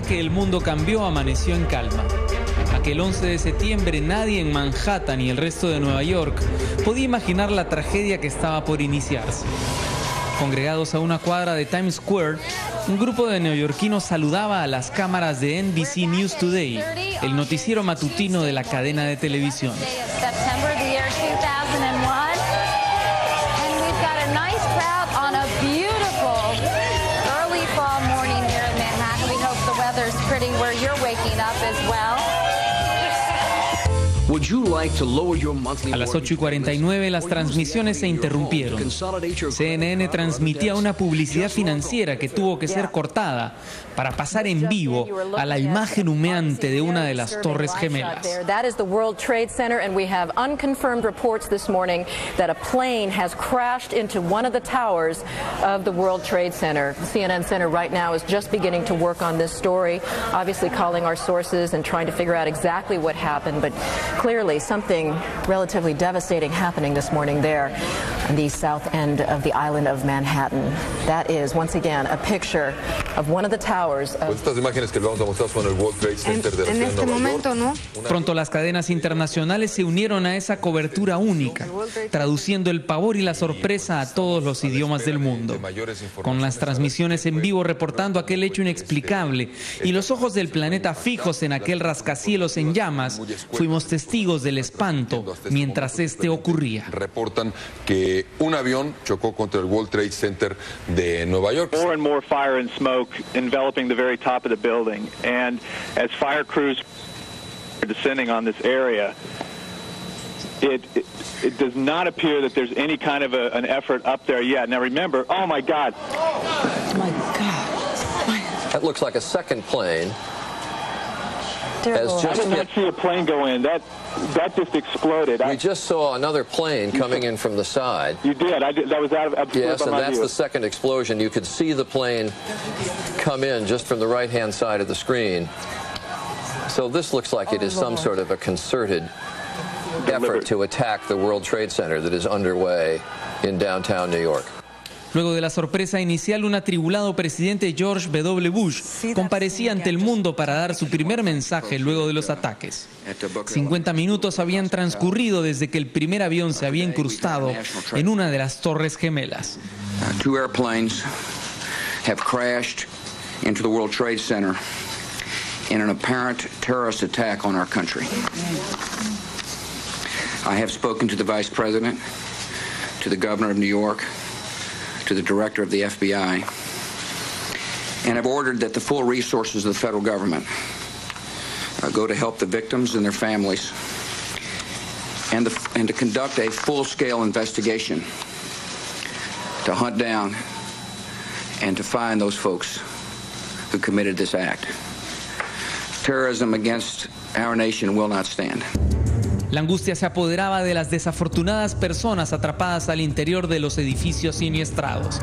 que el mundo cambió, amaneció en calma. Aquel 11 de septiembre nadie en Manhattan y el resto de Nueva York podía imaginar la tragedia que estaba por iniciarse. Congregados a una cuadra de Times Square, un grupo de neoyorquinos saludaba a las cámaras de NBC News Today, el noticiero matutino de la cadena de televisión. A las 8:49 las transmisiones se interrumpieron. CNN transmitía una publicidad financiera que tuvo que ser cortada para pasar en vivo a la imagen humeante de una de las Torres Gemelas. CNN Center right now is just beginning to work on this story, obviously calling our sources and trying to figure out exactly what happened, but clearly something relatively devastating happening this morning there on the south end of the island of Manhattan. That is, once again, a picture of one of the towers of... Estas imágenes que le vamos a mostrar son el World Trade Center de la ciudad de Nueva York. ¿no? Pronto las cadenas internacionales se unieron a esa cobertura única, traduciendo el pavor y la sorpresa a todos los idiomas del mundo. Con las transmisiones en vivo reportando aquel hecho inexplicable y los ojos del planeta fijos en aquel rascacielos en llamas, fuimos testigos del espanto mientras este ocurría. Reportan que un avión chocó contra el World Trade Center de Nueva York. More and more fire and smoke enveloping the very top of the building, and as fire crews are descending on this area, it does not appear that there's any kind of an effort up there yet. Now remember, oh my God. Oh my God. That looks like a second plane. I did not see a plane go in. That just exploded. We just saw another plane coming in from the side. You did. That was out of Yes, and that's the second explosion. You could see the plane come in just from the right-hand side of the screen. So this looks like it is some sort of a concerted effort to attack the World Trade Center that is underway in downtown New York. Luego de la sorpresa inicial, un atribulado presidente George W. Bush comparecía ante el mundo para dar su primer mensaje luego de los ataques. 50 minutos habían transcurrido desde que el primer avión se había incrustado en una de las Torres Gemelas. Two airplanes have crashed into the World Trade Center in an apparent terrorist attack on our country. I have spoken to the Vice President, to the Governor of New York, to the Director of the FBI, and have ordered that the full resources of the federal government go to help the victims and their families, and to conduct a full-scale investigation to hunt down and to find those folks who committed this act. Terrorism against our nation will not stand. La angustia se apoderaba de las desafortunadas personas atrapadas al interior de los edificios siniestrados.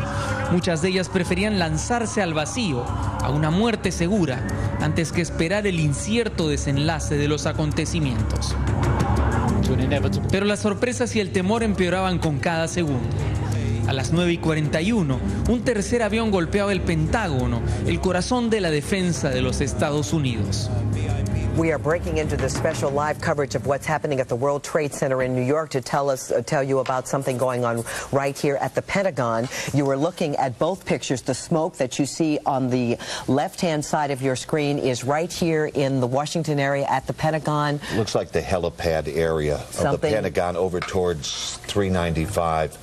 Muchas de ellas preferían lanzarse al vacío, a una muerte segura, antes que esperar el incierto desenlace de los acontecimientos. Pero las sorpresas y el temor empeoraban con cada segundo. A las 9:41, un tercer avión golpeaba el Pentágono, el corazón de la defensa de los Estados Unidos. We are breaking into the special live coverage of what's happening at the World Trade Center in New York to tell you about something going on right here at the Pentagon. You are looking at both pictures. The smoke that you see on the left-hand side of your screen is right here in the Washington area at the Pentagon. Looks like the helipad area of the Pentagon over towards 395.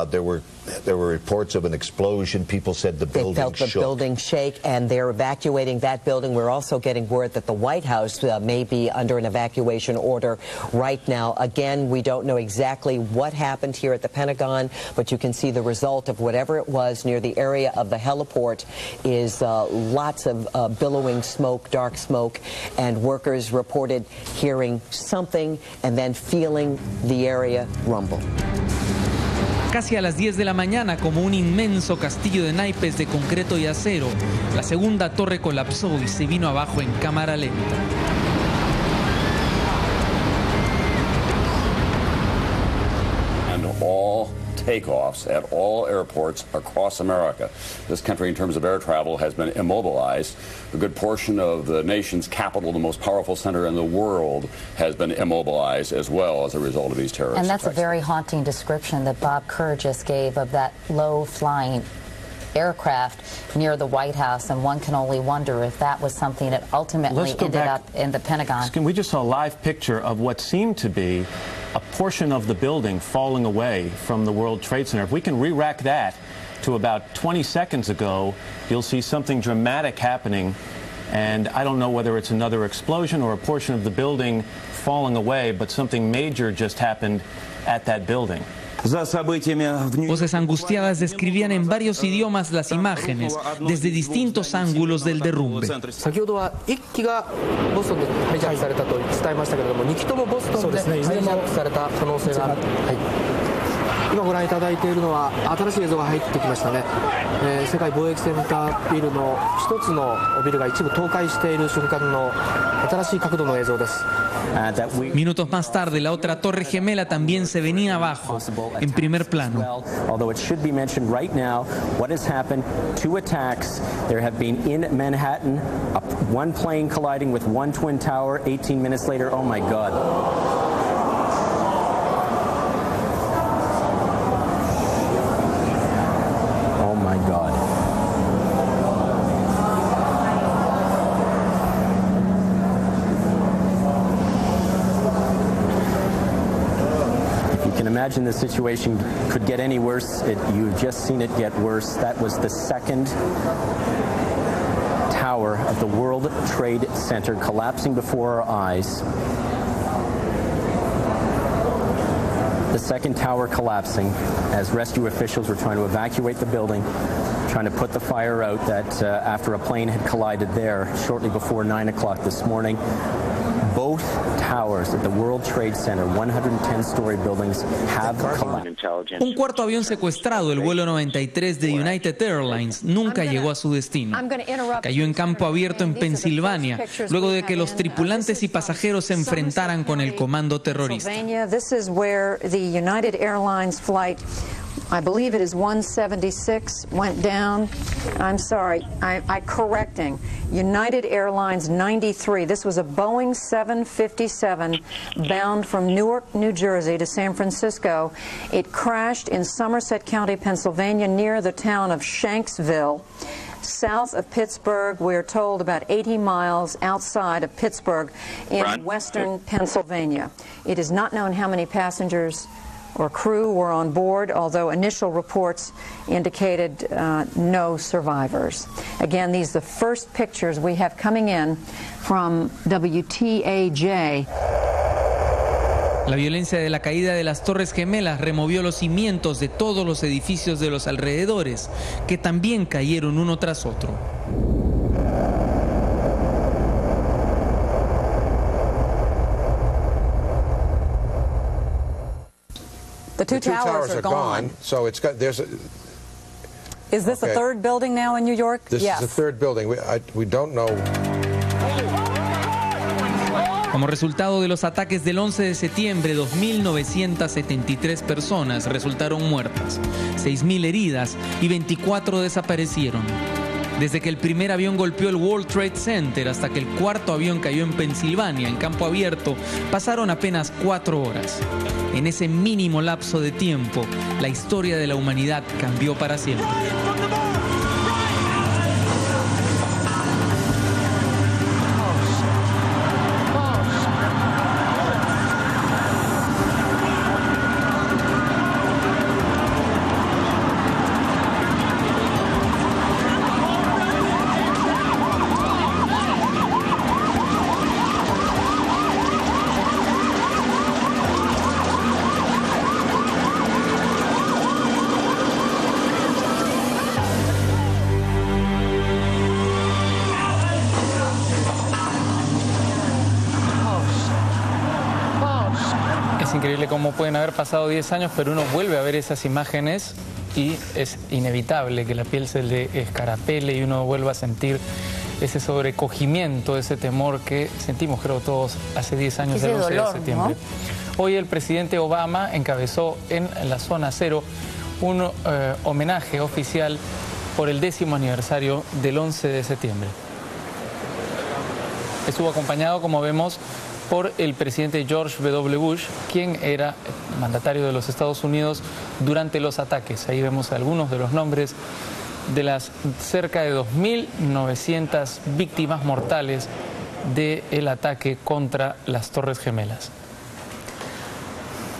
There were reports of an explosion. People said the building shook. They felt the building shake, and they're evacuating that building. We're also getting word that the White House may be under an evacuation order right now. Again, we don't know exactly what happened here at the Pentagon, but you can see the result of whatever it was near the area of the heliport is lots of billowing smoke, dark smoke, and workers reported hearing something and then feeling the area rumble. Casi a las 10 de la mañana, como un inmenso castillo de naipes de concreto y acero, la segunda torre colapsó y se vino abajo en cámara lenta. And all all takeoffs at all airports across America. This country, in terms of air travel, has been immobilized. A good portion of the nation's capital, the most powerful center in the world, has been immobilized as well as a result of these terrorist attacks. And that's attacks. A very haunting description that Bob Kerr just gave of that low-flying aircraft near the White House, and one can only wonder if that was something that ultimately ended up in the Pentagon. We just saw a live picture of what seemed to be a portion of the building falling away from the World Trade Center. If we can re-rack that to about 20 seconds ago, you'll see something dramatic happening, and I don't know whether it's another explosion or a portion of the building falling away, but something major just happened at that building. Voces angustiadas describían en varios idiomas las imágenes desde distintos ángulos del derrumbe. 先ほどは1機がボストンでハイジャックされたと伝えましたけれども、2機ともボストンでハイジャックされた可能性がある。今ご覧いただいているのは新しい映像が入ってきましたね。世界貿易センタービルの一つのビルが一部倒壊している瞬間の新しい角度の映像です。Minutos más tarde, la otra Torre Gemela también se venía abajo, en primer plano. Although it should be mentioned right now, what has happened, 2 attacks. There have been in Manhattan, one plane colliding with one twin tower, 18 minutes later, oh my God. Oh my God. Imagine the situation could get any worse. You've just seen it get worse. That was the second tower of the World Trade Center collapsing before our eyes. The second tower collapsing as rescue officials were trying to evacuate the building, trying to put the fire out that after a plane had collided there shortly before 9 o'clock this morning. Both towers at the World Trade Center, 110-story buildings, have collapsed. Un cuarto avión secuestrado, el vuelo 93 de United Airlines, nunca llegó a su destino. Cayó en campo abierto en Pensilvania, luego de que los tripulantes y pasajeros se enfrentaran con el comando terrorista. This is where the United Airlines flight, I believe it is 176, went down. I'm sorry, I'm correcting. United Airlines 93. This was a Boeing 757 bound from Newark, New Jersey to San Francisco. It crashed in Somerset County, Pennsylvania, near the town of Shanksville, south of Pittsburgh. We're told about 80 miles outside of Pittsburgh in western Pennsylvania. It is not known how many passengers or crew were on board, although initial reports indicated no survivors. Again, these are the first pictures we have coming in from WTAJ. La violencia de la caída de las Torres Gemelas removió los cimientos de todos los edificios de los alrededores, que también cayeron uno tras otro. The two towers are gone. So it's got there's a. Is this the third building now in New York? This is the third building. We don't know. Como resultado de los ataques del 11 de septiembre, 2.973 personas resultaron muertas, 6.000 heridas y 24 desaparecieron. Desde que el primer avión golpeó el World Trade Center hasta que el cuarto avión cayó en Pensilvania, en campo abierto, pasaron apenas 4 horas. En ese mínimo lapso de tiempo, la historia de la humanidad cambió para siempre. Es increíble cómo pueden haber pasado 10 años, pero uno vuelve a ver esas imágenes y es inevitable que la piel se le escarapele y uno vuelva a sentir ese sobrecogimiento, ese temor que sentimos, creo, todos hace 10 años del 11 de septiembre. ¿No? Hoy el presidente Obama encabezó en la zona cero un homenaje oficial por el 10º aniversario del 11 de septiembre. Estuvo acompañado, como vemos, por el presidente George W. Bush, quien era mandatario de los Estados Unidos durante los ataques. Ahí vemos algunos de los nombres de las cerca de 2.900 víctimas mortales del ataque contra las Torres Gemelas.